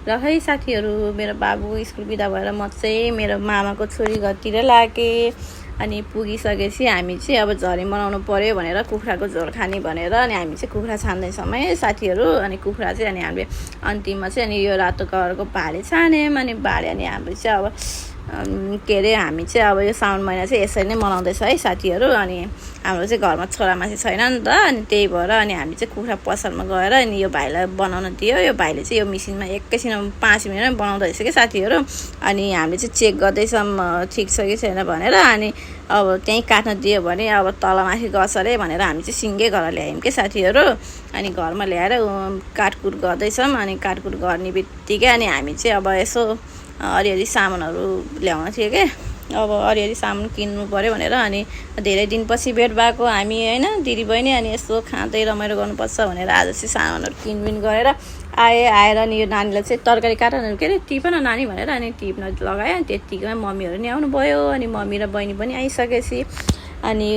र है साथीहरू मेरो बाबु स्कुल बिदा भएर म चाहिँ मेरो मामाको छोरी घरतिर लागेँ अनि पुगिसकेपछि हामी चाहिँ अब झरी बनाउनु पर्यो भनेर कुखुराको झोल खाने भनेर अनि हामी चाहिँ कुखुरा छान्दैछौँ है साथीहरू अनि कुखुरा चाहिँ अनि हामीले अन्तिममा चाहिँ अनि यो रातो कलरको भाले छान्यौँ अनि भाले अनि हाम्रो चाहिँ अब के अरे हामी चाहिँ अब यो साउन महिना चाहिँ यसरी नै मनाउँदैछ है साथीहरू अनि हाम्रो चाहिँ घरमा छोरामान्छे छैन नि त अनि त्यही भएर अनि हामी चाहिँ कुखुरा पसलमा गएर अनि यो भाइलाई बनाउन दियो यो भाइले चाहिँ यो मिसिनमा एकैछिनमा 5 मिनटमा बनाउँदो रहेछ कि साथीहरू अनि हामीले चाहिँ चेक गर्दैछौँ ठिक छ कि छैन भनेर अनि अब त्यहीँ काट्न दियो भने अब तलमाथि गर्छ अरे भनेर हामी चाहिँ सिङ्गै घर ल्यायौँ कि साथीहरू अनि घरमा ल्याएर काटकुट गर्दैछौँ अनि काटकुट गर्ने बित्तिकै अनि हामी चाहिँ अब यसो अलिअलि सामानहरू ल्याउन थियो के अब अलिअलि सामान किन्नु पर्यो भनेर अनि धेरै दिनपछि भेट भएको हामी होइन दिदीबहिनी अनि यसो खाँदै रमाइलो गर्नुपर्छ भनेर आज चाहिँ सामानहरू किनबिन गरेर आएर अनि यो नानीलाई चाहिँ तरकारी काट्न के अरे टिपन नानी भनेर अनि टिप्न लगायो अनि त्यत्तिकैमा मम्मीहरू नि आउनुभयो अनि मम्मी र बहिनी पनि आइसकेपछि अनि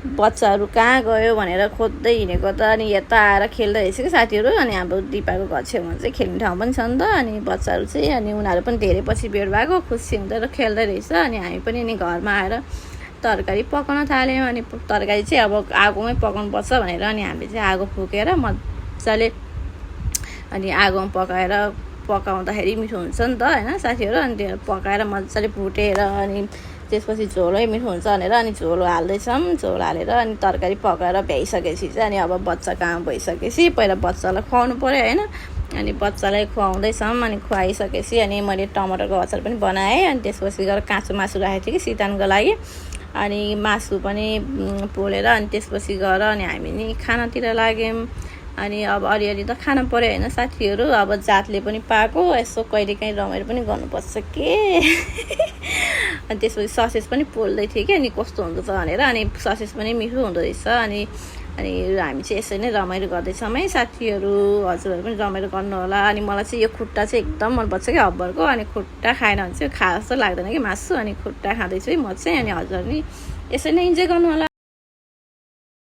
बच्चाहरू कहाँ गयो भनेर खोज्दै हिँडेको त अनि यता आएर खेल्दै रहेछ कि साथीहरू अनि हाम्रो दिपाको घर छेउमा चाहिँ खेल्ने ठाउँ पनि छ नि त अनि बच्चाहरू चाहिँ अनि उनीहरू पनि धेरै पछि भेट भएको खुसी हुँदै र खेल्दै रहेछ अनि हामी पनि अनि घरमा आएर तरकारी पकाउन थाल्यौँ अनि तरकारी चाहिँ अब आगोमै पकाउनु पर्छ भनेर अनि हामीले चाहिँ आगो फुकेर मजाले अनि आगोमा पकाउँदाखेरि मिठो हुन्छ नि त होइन साथीहरू अनि त्यो पकाएर मजाले भुटेर अनि त्यसपछि झोलै मिठो हुन्छ भनेर अनि झोल हाल्दैछौँ झोल हालेर अनि तरकारी पकाएर भ्याइसकेपछि चाहिँ अनि अब बच्चा काम भइसकेपछि पहिला बच्चालाई खुवाउनु पर्यो होइन अनि बच्चालाई खुवाउँदैछौँ अनि खुवाइसकेपछि अनि मैले टमाटरको अचार पनि बनाएँ अनि त्यसपछि गएर काँचो मासु राखेको थिएँ कि सितानको लागि अनि मासु पनि पोलेर अनि त्यसपछि गएर अनि हामी नि खानातिर लाग्यौँ अनि अब अलिअलि त खानु पर्यो होइन साथीहरू अब जातले पनि पाएको यसो कहिलेकाहीँ रमाइलो पनि गर्नुपर्छ के अनि त्यसपछि ससेज पनि पोल्दै थिएँ कि अनि कस्तो हुँदो छ भनेर अनि ससेज पनि मिठो हुँदो रहेछ अनि हामी चाहिँ यसरी नै रमाइलो गर्दैछौँ है साथीहरू हजुरहरू पनि रमाइलो गर्नु होला अनि मलाई चाहिँ यो खुट्टा चाहिँ एकदम मनपर्छ कि हब्बरको अनि खुट्टा खाएन भने चाहिँ खास जस्तो लाग्दैन कि मासु अनि खुट्टा खाँदैछु है म चाहिँ अनि हजुर नि यसरी नै इन्जोय गर्नु होला।